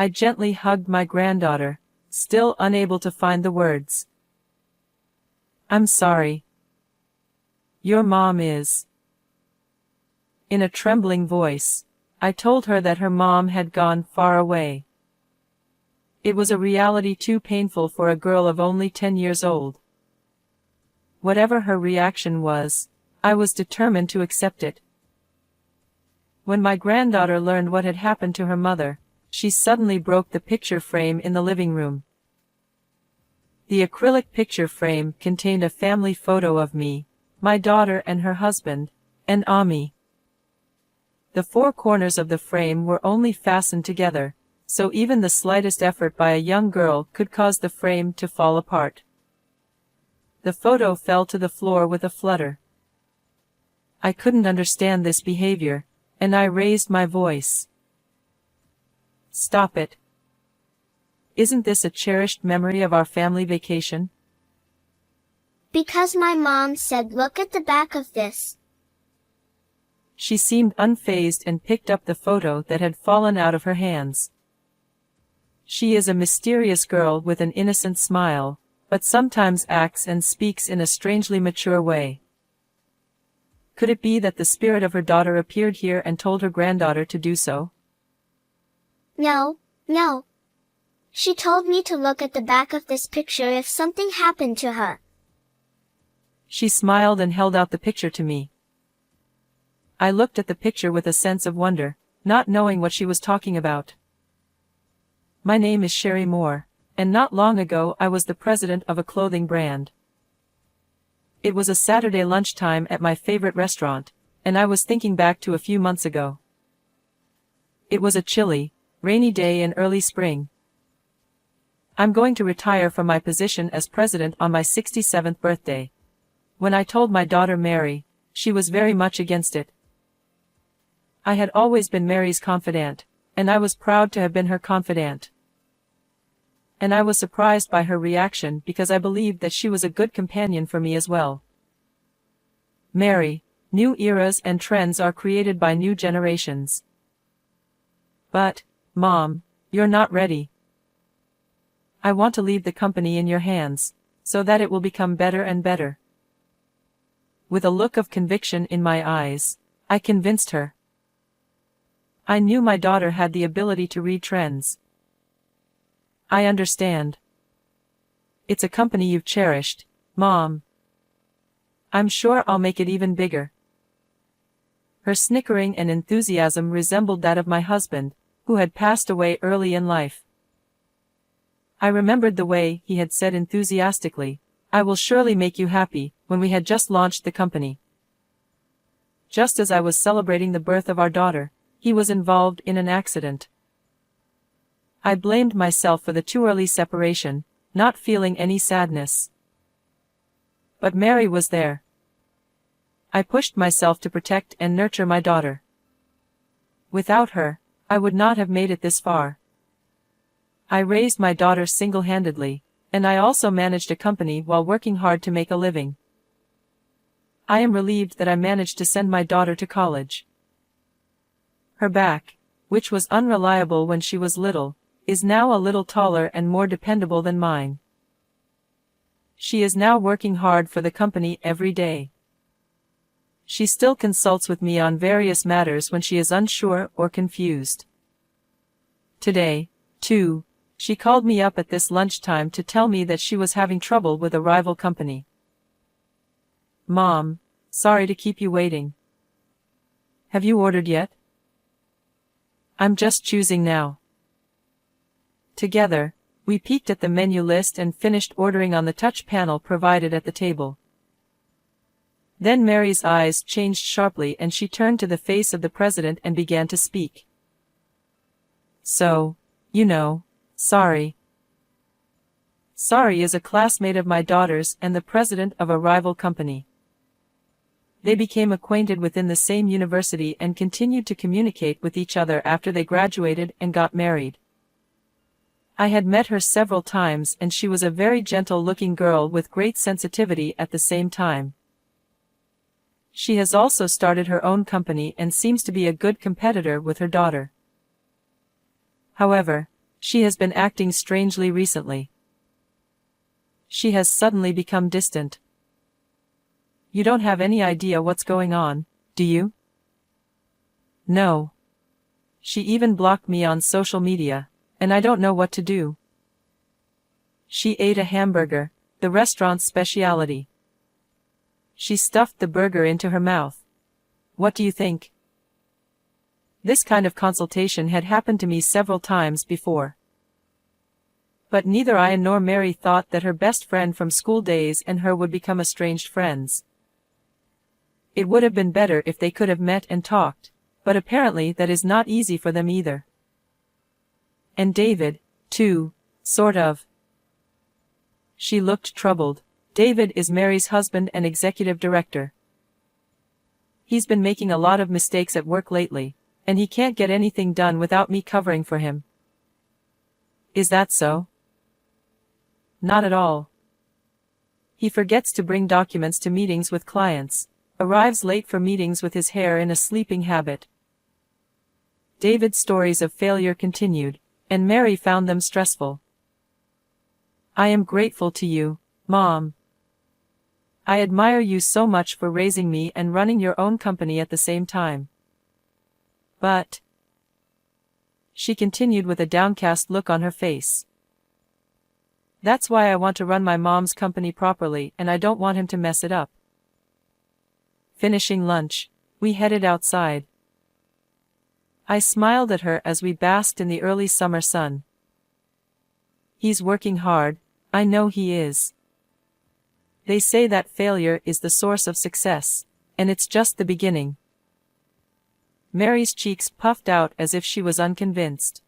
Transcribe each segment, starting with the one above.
I gently hugged my granddaughter, still unable to find the words. I'm sorry. Your mom is. In a trembling voice, I told her that her mom had gone far away. It was a reality too painful for a girl of only 10 years old. Whatever her reaction was, I was determined to accept it. When my granddaughter learned what had happened to her mother, she suddenly broke the picture frame in the living room. The acrylic picture frame contained a family photo of me, my daughter and her husband, and Ami. The four corners of the frame were only fastened together, so even the slightest effort by a young girl could cause the frame to fall apart. The photo fell to the floor with a flutter. I couldn't understand this behavior, and I raised my voice. Stop it. Isn't this a cherished memory of our family vacation? Because my mom said look at the back of this. She seemed unfazed and picked up the photo that had fallen out of her hands. She is a mysterious girl with an innocent smile, but sometimes acts and speaks in a strangely mature way. Could it be that the spirit of her daughter appeared here and told her granddaughter to do so? No. She told me to look at the back of this picture if something happened to her. She smiled and held out the picture to me. I looked at the picture with a sense of wonder, not knowing what she was talking about. My name is Sherry Moore, and not long ago I was the president of a clothing brand. It was a Saturday lunchtime at my favorite restaurant, and I was thinking back to a few months ago. It was a chilly, rainy day in early spring. I'm going to retire from my position as president on my 67th birthday. When I told my daughter Mary, she was very much against it. I had always been Mary's confidant, and I was proud to have been her confidant. And I was surprised by her reaction because I believed that she was a good companion for me as well. Mary, new eras and trends are created by new generations. But, Mom, you're not ready. I want to leave the company in your hands, so that it will become better and better. With a look of conviction in my eyes, I convinced her. I knew my daughter had the ability to read trends. I understand. It's a company you've cherished, Mom. I'm sure I'll make it even bigger. Her snickering and enthusiasm resembled that of my husband, who had passed away early in life. I remembered the way he had said enthusiastically, "I will surely make you happy," when we had just launched the company. Just as I was celebrating the birth of our daughter, he was involved in an accident. I blamed myself for the too early separation, not feeling any sadness. But Mary was there. I pushed myself to protect and nurture my daughter. Without her, I would not have made it this far. I raised my daughter single-handedly, and I also managed a company while working hard to make a living. I am relieved that I managed to send my daughter to college. Her back, which was unreliable when she was little, is now a little taller and more dependable than mine. She is now working hard for the company every day. She still consults with me on various matters when she is unsure or confused. Today, too, she called me up at this lunchtime to tell me that she was having trouble with a rival company. Mom, sorry to keep you waiting. Have you ordered yet? I'm just choosing now. Together, we peeked at the menu list and finished ordering on the touch panel provided at the table. Then Mary's eyes changed sharply and she turned to the face of the president and began to speak. So, Sorry. Sorry is a classmate of my daughter's and the president of a rival company. They became acquainted within the same university and continued to communicate with each other after they graduated and got married. I had met her several times and she was a very gentle-looking girl with great sensitivity at the same time. She has also started her own company and seems to be a good competitor with her daughter. However, She has been acting strangely recently. She has suddenly become distant. You don't have any idea what's going on, do you? No. She even blocked me on social media, and I don't know what to do. She ate a hamburger, the restaurant's specialty. She stuffed the burger into her mouth. What do you think? This kind of consultation had happened to me several times before. But neither I nor Mary thought that her best friend from school days and her would become estranged friends. It would have been better if they could have met and talked, but apparently that is not easy for them either. And David, too, sort of. She looked troubled. David is Mary's husband and executive director. He's been making a lot of mistakes at work lately, and he can't get anything done without me covering for him. Is that so? Not at all. He forgets to bring documents to meetings with clients, arrives late for meetings with his hair in a sleeping habit. David's stories of failure continued, and Mary found them stressful. I am grateful to you, Mom. I admire you so much for raising me and running your own company at the same time. But, she continued with a downcast look on her face, that's why I want to run my mom's company properly, and I don't want him to mess it up. Finishing lunch, we headed outside. I smiled at her as we basked in the early summer sun. He's working hard, I know he is. They say that failure is the source of success, and it's just the beginning. Mary's cheeks puffed out as if she was unconvinced.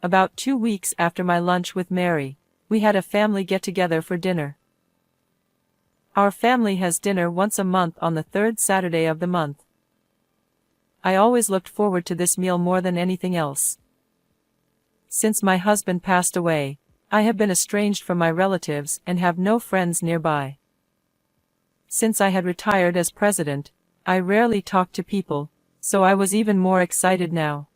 About 2 weeks after my lunch with Mary, we had a family get-together for dinner. Our family has dinner once a month on the third Saturday of the month. I always looked forward to this meal more than anything else. Since my husband passed away, I have been estranged from my relatives and have no friends nearby. Since I had retired as president, I rarely talked to people, so I was even more excited now.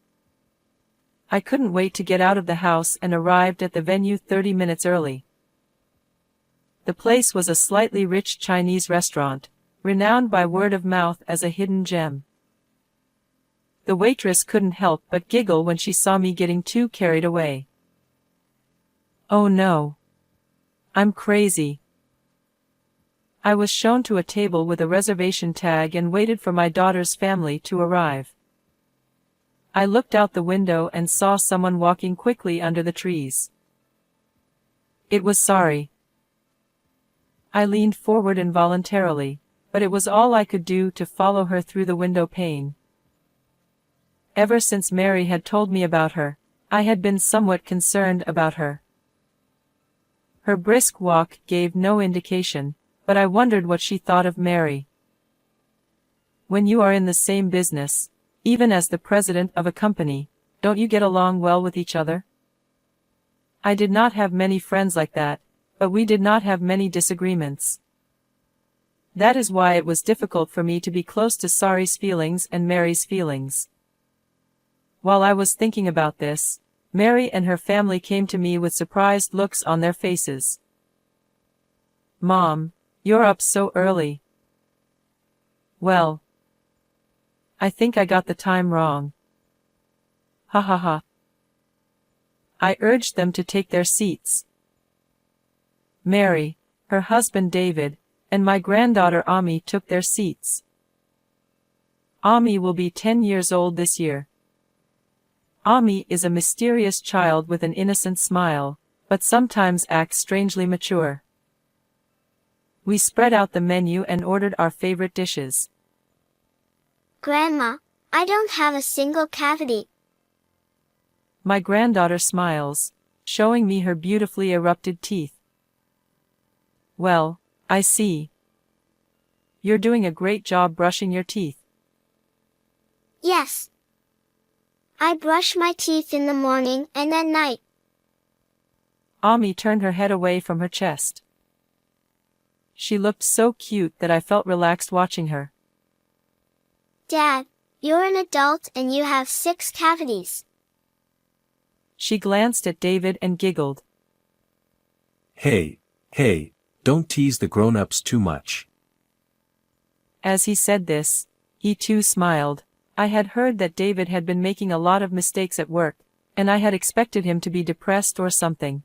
I couldn't wait to get out of the house and arrived at the venue 30 minutes early. The place was a slightly rich Chinese restaurant, renowned by word of mouth as a hidden gem. The waitress couldn't help but giggle when she saw me getting too carried away. Oh no. I'm crazy. I was shown to a table with a reservation tag and waited for my daughter's family to arrive. I looked out the window and saw someone walking quickly under the trees. It was Sari. I leaned forward involuntarily, but it was all I could do to follow her through the window pane. Ever since Mary had told me about her, I had been somewhat concerned about her. Her brisk walk gave no indication, but I wondered what she thought of Mary. When you are in the same business, even as the president of a company, don't you get along well with each other? I did not have many friends like that, but we did not have many disagreements. That is why it was difficult for me to be close to Sari's feelings and Mary's feelings. While I was thinking about this, Mary and her family came to me with surprised looks on their faces. Mom, you're up so early. Well, I think I got the time wrong. Ha ha ha. I urged them to take their seats. Mary, her husband David, and my granddaughter Ami took their seats. Ami will be 10 years old this year. Ami is a mysterious child with an innocent smile, but sometimes acts strangely mature. We spread out the menu and ordered our favorite dishes. Grandma, I don't have a single cavity. My granddaughter smiles, showing me her beautifully erupted teeth. Well, I see. You're doing a great job brushing your teeth. Yes. I brush my teeth in the morning and at night. Ami turned her head away from her chest. She looked so cute that I felt relaxed watching her. Dad, you're an adult and you have 6 cavities. She glanced at David and giggled. Hey, hey, don't tease the grown-ups too much. As he said this, he too smiled. I had heard that David had been making a lot of mistakes at work, and I had expected him to be depressed or something.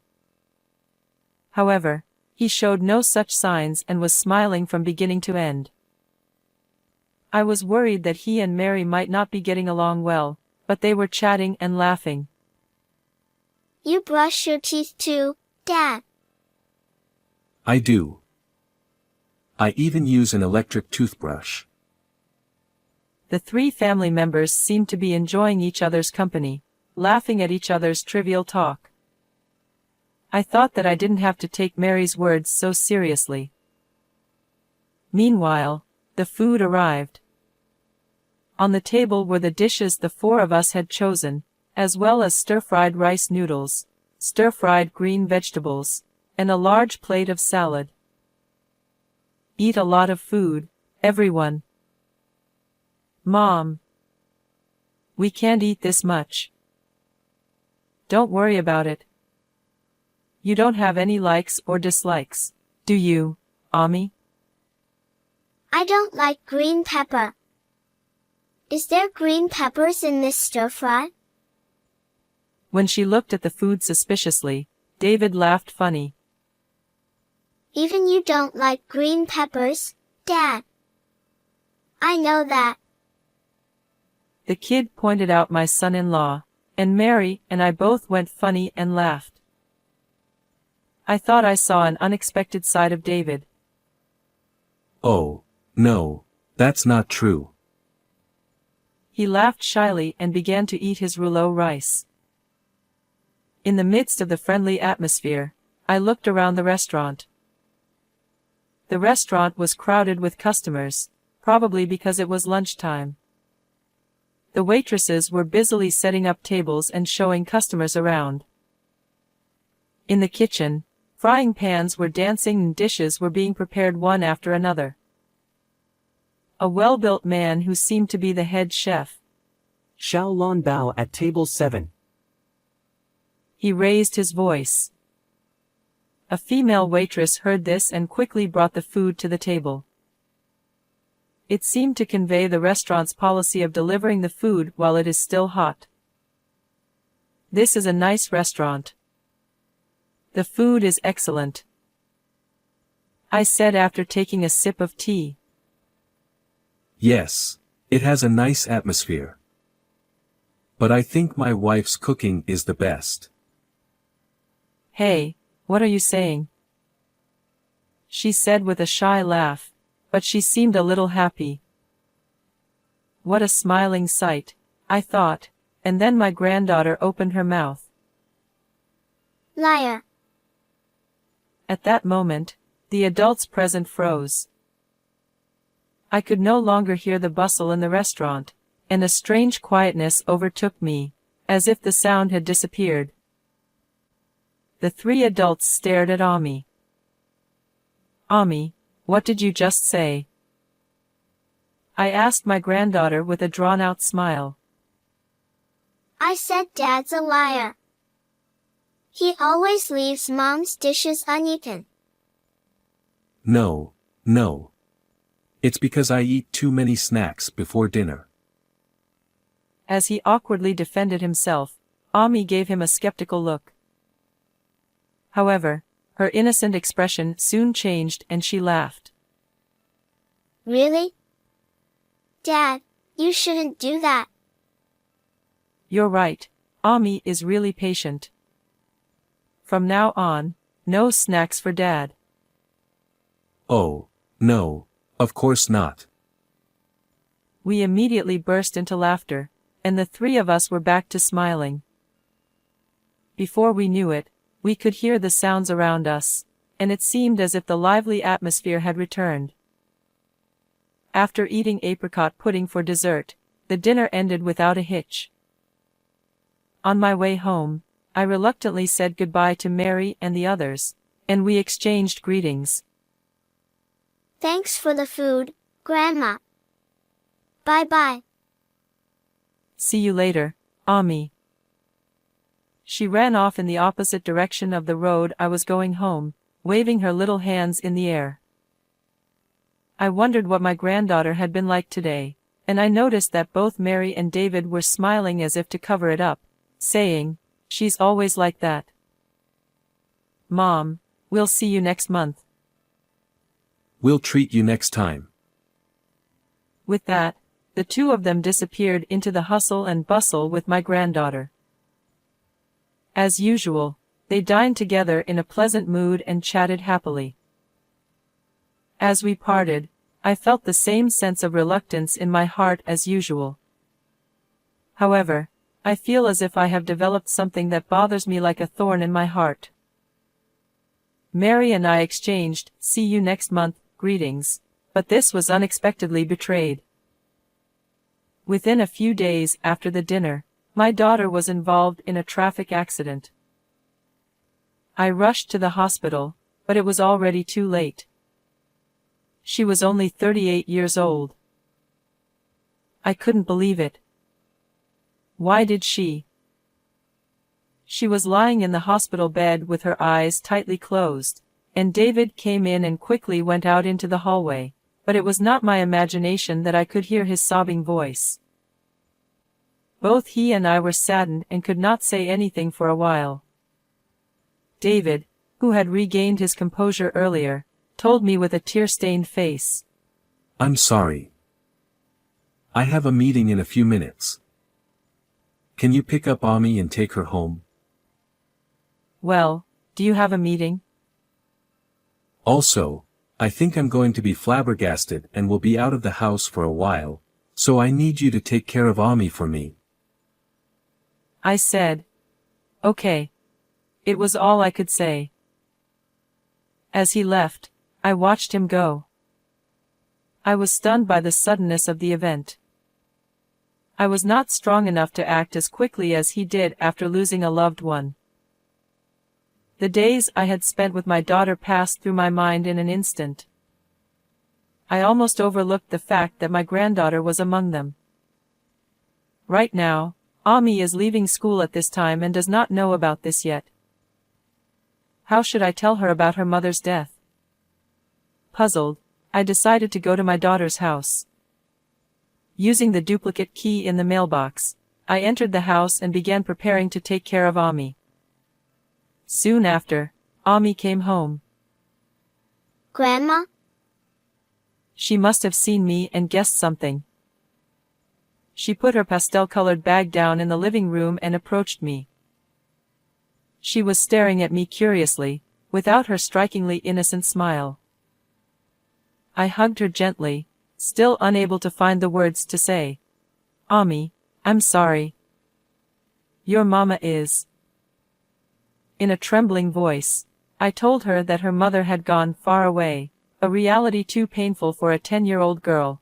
However, he showed no such signs and was smiling from beginning to end. I was worried that he and Mary might not be getting along well, but they were chatting and laughing. You brush your teeth too, Dad. I do. I even use an electric toothbrush. The three family members seemed to be enjoying each other's company, laughing at each other's trivial talk. I thought that I didn't have to take Mary's words so seriously. Meanwhile, the food arrived. On the table were the dishes the four of us had chosen, as well as stir-fried rice noodles, stir-fried green vegetables, and a large plate of salad. Eat a lot of food, everyone. Mom. We can't eat this much. Don't worry about it. You don't have any likes or dislikes, do you, Ami? I don't like green pepper. Is there green peppers in this stir-fry? When she looked at the food suspiciously, David laughed funny. Even you don't like green peppers, Dad. I know that. The kid pointed out my son-in-law, and Mary and I both went funny and laughed. I thought I saw an unexpected side of David. Oh, no, that's not true. He laughed shyly and began to eat his rouleau rice. In the midst of the friendly atmosphere, I looked around the restaurant. The restaurant was crowded with customers, probably because it was lunchtime. The waitresses were busily setting up tables and showing customers around. In the kitchen, frying pans were dancing and dishes were being prepared one after another. A well-built man who seemed to be the head chef. Xiao Lan Bao at table 7. He raised his voice. A female waitress heard this and quickly brought the food to the table. It seemed to convey the restaurant's policy of delivering the food while it is still hot. This is a nice restaurant. The food is excellent, I said after taking a sip of tea. Yes, it has a nice atmosphere. But I think my wife's cooking is the best. Hey, what are you saying? She said with a shy laugh, but she seemed a little happy. What a smiling sight, I thought, and then my granddaughter opened her mouth. Liar. At that moment, the adults present froze. I could no longer hear the bustle in the restaurant, and a strange quietness overtook me, as if the sound had disappeared. The three adults stared at Ami. Ami, what did you just say? I asked my granddaughter with a drawn-out smile. I said Dad's a liar. He always leaves Mom's dishes uneaten. No. It's because I eat too many snacks before dinner. As he awkwardly defended himself, Ami gave him a skeptical look. However, her innocent expression soon changed and she laughed. Really? Dad, you shouldn't do that. You're right, Ami is really patient. From now on, no snacks for Dad. Oh, no, of course not. We immediately burst into laughter, and the three of us were back to smiling. Before we knew it, we could hear the sounds around us, and it seemed as if the lively atmosphere had returned. After eating apricot pudding for dessert, the dinner ended without a hitch. On my way home, I reluctantly said goodbye to Mary and the others, and we exchanged greetings. Thanks for the food, Grandma. Bye-bye. See you later, Ami. She ran off in the opposite direction of the road I was going home, waving her little hands in the air. I wondered what my granddaughter had been like today, and I noticed that both Mary and David were smiling as if to cover it up, saying, "She's always like that. Mom, we'll see you next month." We'll treat you next time. With that, the two of them disappeared into the hustle and bustle with my granddaughter. As usual, they dined together in a pleasant mood and chatted happily. As we parted, I felt the same sense of reluctance in my heart as usual. However, I feel as if I have developed something that bothers me like a thorn in my heart. Mary and I exchanged "see you next month" greetings, but this was unexpectedly betrayed. Within a few days after the dinner, my daughter was involved in a traffic accident. I rushed to the hospital, but it was already too late. She was only 38 years old. I couldn't believe it. Why did she? She was lying in the hospital bed with her eyes tightly closed, and David came in and quickly went out into the hallway, but it was not my imagination that I could hear his sobbing voice. Both he and I were saddened and could not say anything for a while. David, who had regained his composure earlier, told me with a tear-stained face, "I'm sorry. I have a meeting in a few minutes. Can you pick up Ami and take her home?" "Well, do you have a meeting?" "Also, I think I'm going to be flabbergasted and will be out of the house for a while, so I need you to take care of Ami for me." I said, "Okay." It was all I could say. As he left, I watched him go. I was stunned by the suddenness of the event. I was not strong enough to act as quickly as he did after losing a loved one. The days I had spent with my daughter passed through my mind in an instant. I almost overlooked the fact that my granddaughter was among them. Right now, Ami is leaving school at this time and does not know about this yet. How should I tell her about her mother's death? Puzzled, I decided to go to my daughter's house. Using the duplicate key in the mailbox, I entered the house and began preparing to take care of Ami. Soon after, Ami came home. Grandma? She must have seen me and guessed something. She put her pastel-colored bag down in the living room and approached me. She was staring at me curiously, without her strikingly innocent smile. I hugged her gently, still unable to find the words to say, "Ami, I'm sorry. Your mama is." In a trembling voice, I told her that her mother had gone far away, a reality too painful for a 10-year-old girl.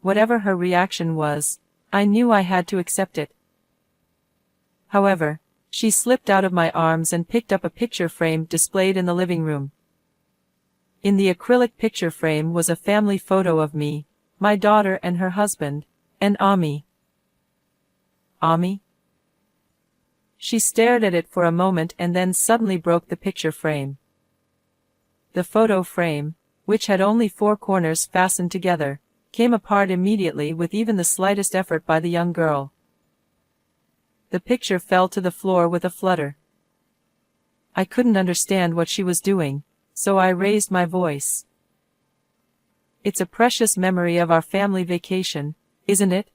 Whatever her reaction was, I knew I had to accept it. However, she slipped out of my arms and picked up a picture frame displayed in the living room. In the acrylic picture frame was a family photo of me, my daughter and her husband, and Ami. Ami? She stared at it for a moment and then suddenly broke the picture frame. The photo frame, which had only 4 corners fastened together, came apart immediately with even the slightest effort by the young girl. The picture fell to the floor with a flutter. I couldn't understand what she was doing, so I raised my voice. "It's a precious memory of our family vacation, isn't it?"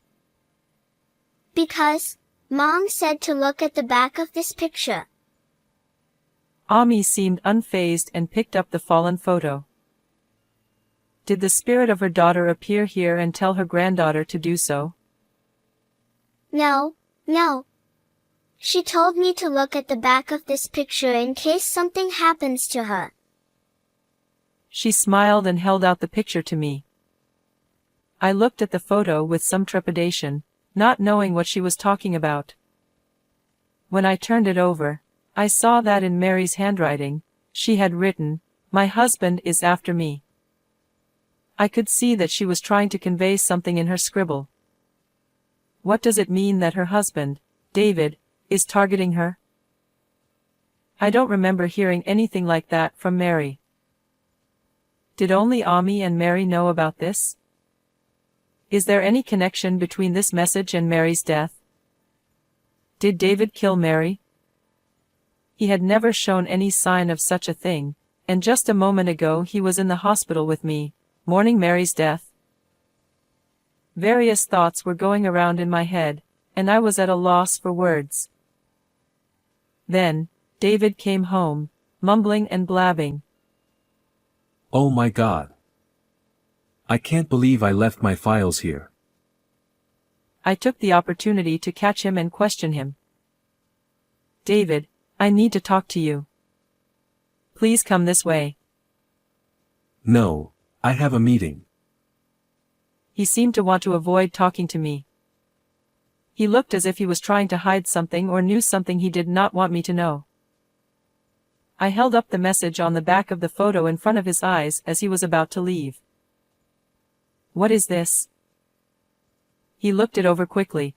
Because Mom said to look at the back of this picture. Ami seemed unfazed and picked up the fallen photo. Did the spirit of her daughter appear here and tell her granddaughter to do so? No, no. She told me to look at the back of this picture in case something happens to her. She smiled and held out the picture to me. I looked at the photo with some trepidation, not knowing what she was talking about. When I turned it over, I saw that in Mary's handwriting, she had written, "My husband is after me." I could see that she was trying to convey something in her scribble. What does it mean that her husband, David, is targeting her? I don't remember hearing anything like that from Mary. Did only Ami and Mary know about this? Is there any connection between this message and Mary's death? Did David kill Mary? He had never shown any sign of such a thing, and just a moment ago he was in the hospital with me, mourning Mary's death. Various thoughts were going around in my head, and I was at a loss for words. Then, David came home, mumbling and blabbing. Oh my God. I can't believe I left my files here. I took the opportunity to catch him and question him. David, I need to talk to you. Please come this way. No, I have a meeting. He seemed to want to avoid talking to me. He looked as if he was trying to hide something or knew something he did not want me to know. I held up the message on the back of the photo in front of his eyes as he was about to leave. What is this? He looked it over quickly.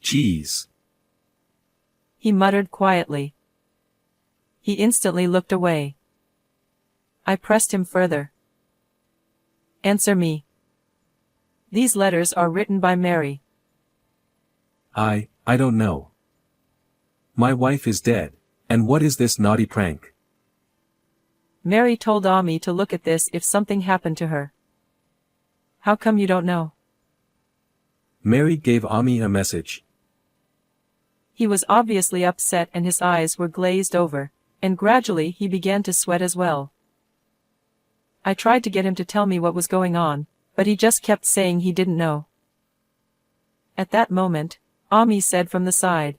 Jeez. He muttered quietly. He instantly looked away. I pressed him further. Answer me. These letters are written by Mary. I don't know. My wife is dead, and what is this naughty prank? Mary told Ami to look at this if something happened to her. How come you don't know? Mary gave Ami a message. He was obviously upset and his eyes were glazed over, and gradually he began to sweat as well. I tried to get him to tell me what was going on, but he just kept saying he didn't know. At that moment, Ami said from the side.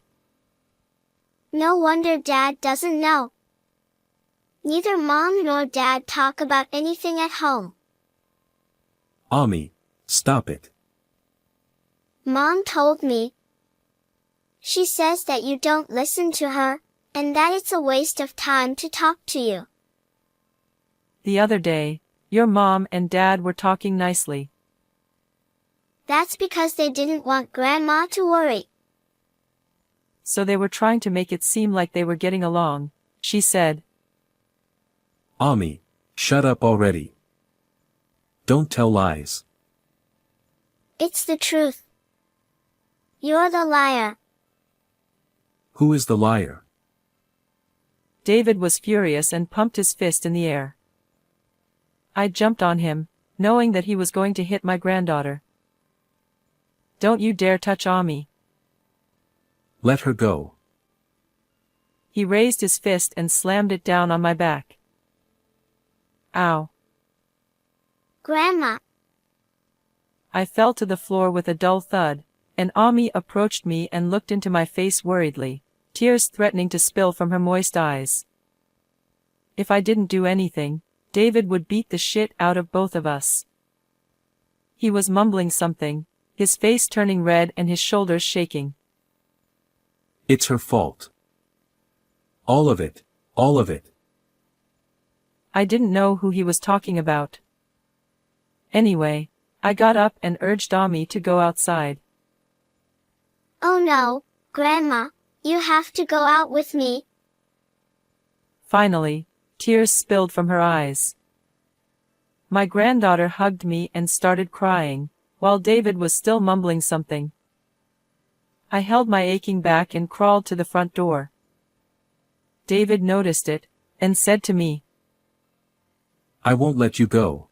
No wonder Dad doesn't know. Neither Mom nor Dad talk about anything at home. Ami, stop it. Mom told me. She says that you don't listen to her, and that it's a waste of time to talk to you. The other day, your mom and dad were talking nicely. That's because they didn't want Grandma to worry. So they were trying to make it seem like they were getting along, she said. Ami, shut up already. Don't tell lies. It's the truth. You're the liar. Who is the liar? David was furious and pumped his fist in the air. I jumped on him, knowing that he was going to hit my granddaughter. Don't you dare touch Ami. Let her go. He raised his fist and slammed it down on my back. Ow. Grandma. I fell to the floor with a dull thud, and Ami approached me and looked into my face worriedly, tears threatening to spill from her moist eyes. If I didn't do anything, David would beat the shit out of both of us. He was mumbling something, his face turning red and his shoulders shaking. It's her fault. All of it, all of it. I didn't know who he was talking about. Anyway, I got up and urged Ami to go outside. Oh no, Grandma, you have to go out with me. Finally, tears spilled from her eyes. My granddaughter hugged me and started crying, while David was still mumbling something. I held my aching back and crawled to the front door. David noticed it, and said to me, I won't let you go.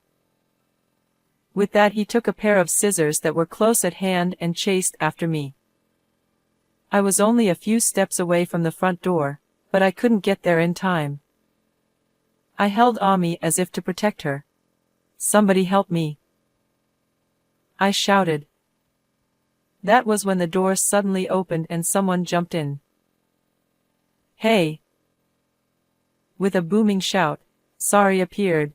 With that he took a pair of scissors that were close at hand and chased after me. I was only a few steps away from the front door, but I couldn't get there in time. I held Ami as if to protect her. Somebody help me. I shouted. That was when the door suddenly opened and someone jumped in. Hey! With a booming shout, Sari appeared.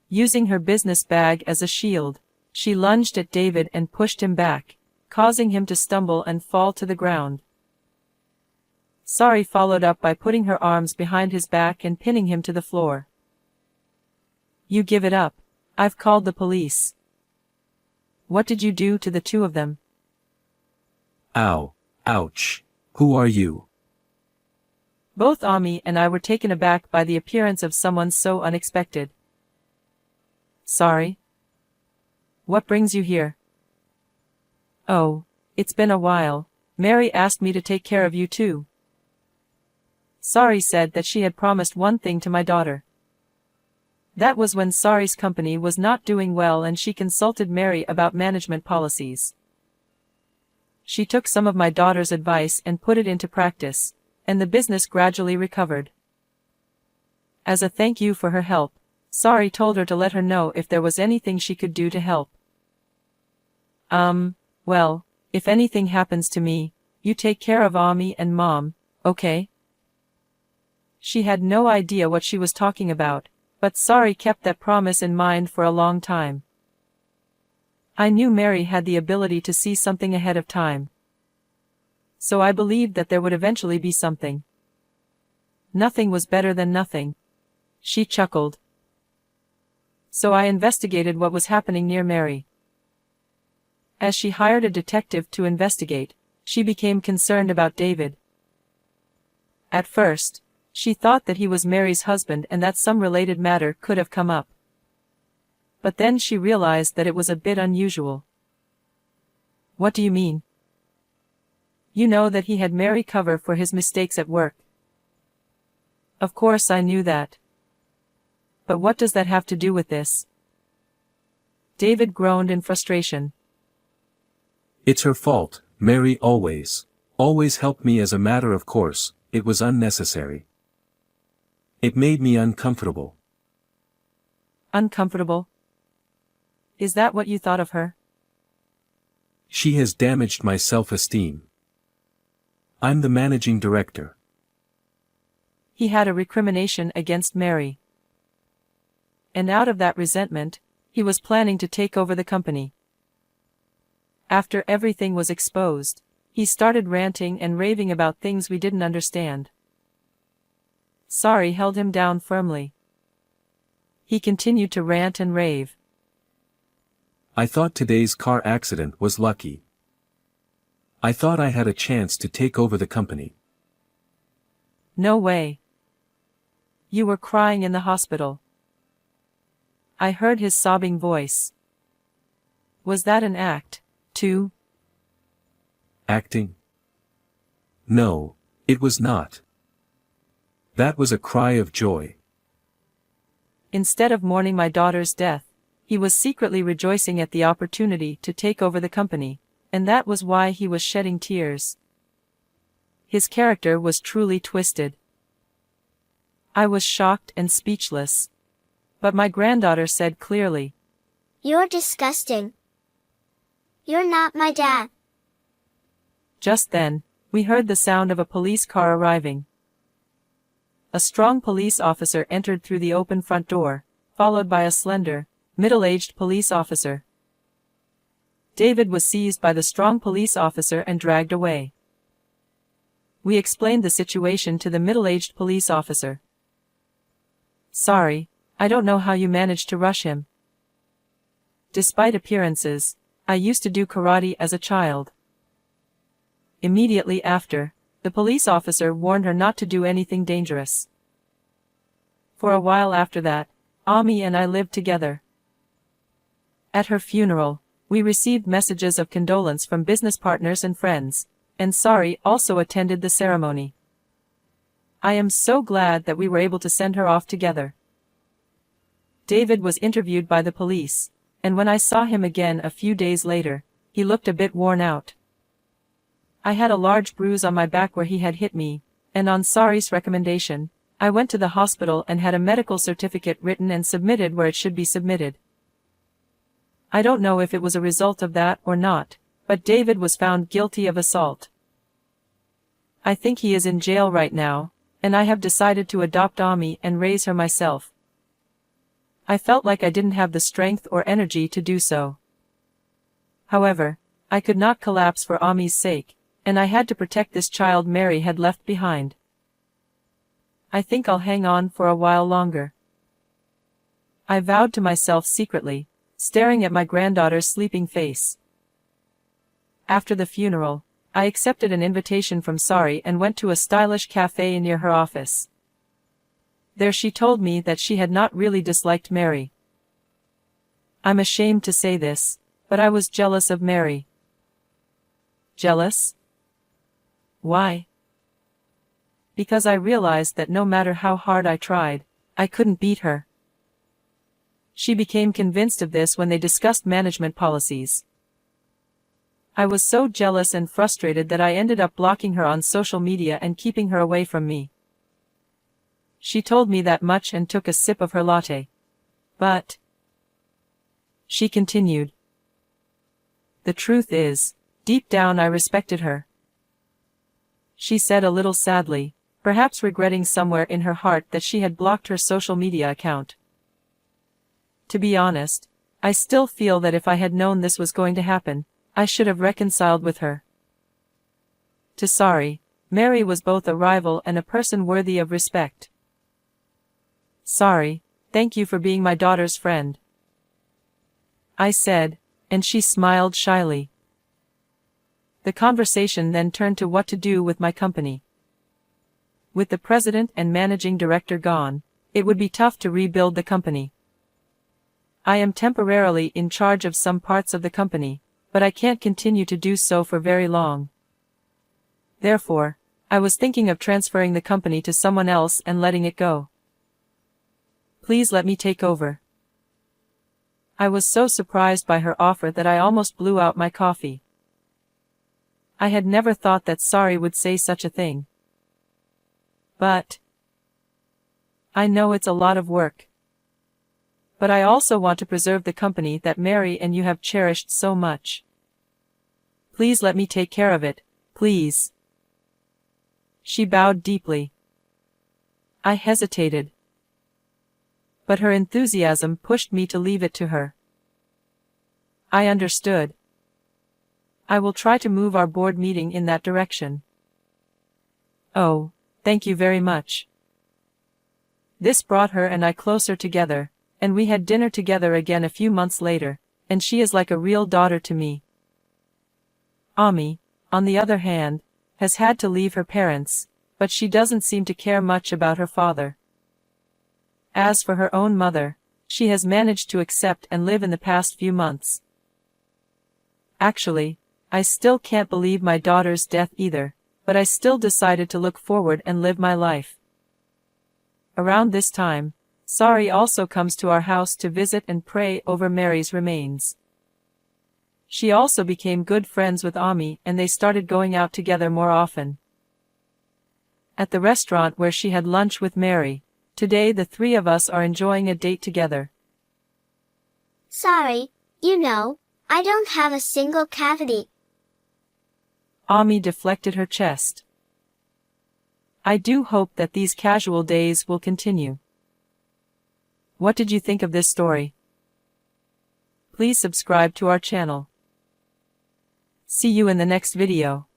Using her business bag as a shield, she lunged at David and pushed him back, causing him to stumble and fall to the ground. Sari followed up by putting her arms behind his back and pinning him to the floor. You give it up. I've called the police. What did you do to the two of them? Ow, ouch, Who are you? Both Ami and I were taken aback by the appearance of someone so unexpected. Sorry? What brings you here? Oh, it's been a while. Mary asked me to take care of you too. Sari said that she had promised one thing to my daughter. That was when Sari's company was not doing well and she consulted Mary about management policies. She took some of my daughter's advice and put it into practice, and the business gradually recovered. As a thank you for her help, Sari told her to let her know if there was anything she could do to help. Well, if anything happens to me, you take care of Ami and Mom, okay? She had no idea what she was talking about, but Sari kept that promise in mind for a long time. I knew Mary had the ability to see something ahead of time. So I believed that there would eventually be something. Nothing was better than nothing. She chuckled. So I investigated what was happening near Mary. As she hired a detective to investigate, she became concerned about David. At first, she thought that he was Mary's husband and that some related matter could have come up. But then she realized that it was a bit unusual. What do you mean? You know that he had Mary cover for his mistakes at work. Of course I knew that. But what does that have to do with this? David groaned in frustration. It's her fault. Mary always helped me as a matter of course. It was unnecessary. It made me uncomfortable. Uncomfortable? Is that what you thought of her? She has damaged my self-esteem. I'm the managing director. He had a recrimination against Mary. And out of that resentment, he was planning to take over the company. After everything was exposed, he started ranting and raving about things we didn't understand. Sari held him down firmly. He continued to rant and rave. I thought today's car accident was lucky. I thought I had a chance to take over the company. No way. You were crying in the hospital. I heard his sobbing voice. Was that an act, too? Acting? No, it was not. That was a cry of joy. Instead of mourning my daughter's death, he was secretly rejoicing at the opportunity to take over the company, and that was why he was shedding tears. His character was truly twisted. I was shocked and speechless. But my granddaughter said clearly, You're disgusting. You're not my dad. Just then, we heard the sound of a police car arriving. A strong police officer entered through the open front door, followed by a slender, middle-aged police officer. David was seized by the strong police officer and dragged away. We explained the situation to the middle-aged police officer. Sorry, I don't know how you managed to rush him. Despite appearances, I used to do karate as a child. Immediately after, the police officer warned her not to do anything dangerous. For a while after that, Ami and I lived together. At her funeral, we received messages of condolence from business partners and friends, and Sari also attended the ceremony. I am so glad that we were able to send her off together. David was interviewed by the police, and when I saw him again a few days later, he looked a bit worn out. I had a large bruise on my back where he had hit me, and on Sari's recommendation, I went to the hospital and had a medical certificate written and submitted where it should be submitted. I don't know if it was a result of that or not, but David was found guilty of assault. I think he is in jail right now, and I have decided to adopt Ami and raise her myself. I felt like I didn't have the strength or energy to do so. However, I could not collapse for Ami's sake, and I had to protect this child Mary had left behind. I think I'll hang on for a while longer. I vowed to myself secretly, staring at my granddaughter's sleeping face. After the funeral, I accepted an invitation from Sari and went to a stylish cafe near her office. There she told me that she had not really disliked Mary. I'm ashamed to say this, but I was jealous of Mary. Jealous? Why? Because I realized that no matter how hard I tried, I couldn't beat her. She became convinced of this when they discussed management policies. I was so jealous and frustrated that I ended up blocking her on social media and keeping her away from me. She told me that much and took a sip of her latte. But, she continued, the truth is, deep down I respected her. She said a little sadly, perhaps regretting somewhere in her heart that she had blocked her social media account. To be honest, I still feel that if I had known this was going to happen, I should have reconciled with her. To Sari, Mary was both a rival and a person worthy of respect. Sari, thank you for being my daughter's friend, I said, and she smiled shyly. The conversation then turned to what to do with my company. With the president and managing director gone, it would be tough to rebuild the company. I am temporarily in charge of some parts of the company, but I can't continue to do so for very long. Therefore, I was thinking of transferring the company to someone else and letting it go. Please let me take over. I was so surprised by her offer that I almost blew out my coffee. I had never thought that Sari would say such a thing. But I know it's a lot of work. But I also want to preserve the company that Mary and you have cherished so much. Please let me take care of it, please. She bowed deeply. I hesitated. But her enthusiasm pushed me to leave it to her. I understood. I will try to move our board meeting in that direction. Oh, thank you very much. This brought her and I closer together, and we had dinner together again a few months later, and she is like a real daughter to me. Ami, on the other hand, has had to leave her parents, but she doesn't seem to care much about her father. As for her own mother, she has managed to accept and live in the past few months. Actually, I still can't believe my daughter's death either, but I still decided to look forward and live my life. Around this time, Sari also comes to our house to visit and pray over Mary's remains. She also became good friends with Ami and they started going out together more often. At the restaurant where she had lunch with Mary, today the three of us are enjoying a date together. Sorry, I don't have a single cavity. Ami deflected her chest. I do hope that these casual days will continue. What did you think of this story? Please subscribe to our channel. See you in the next video.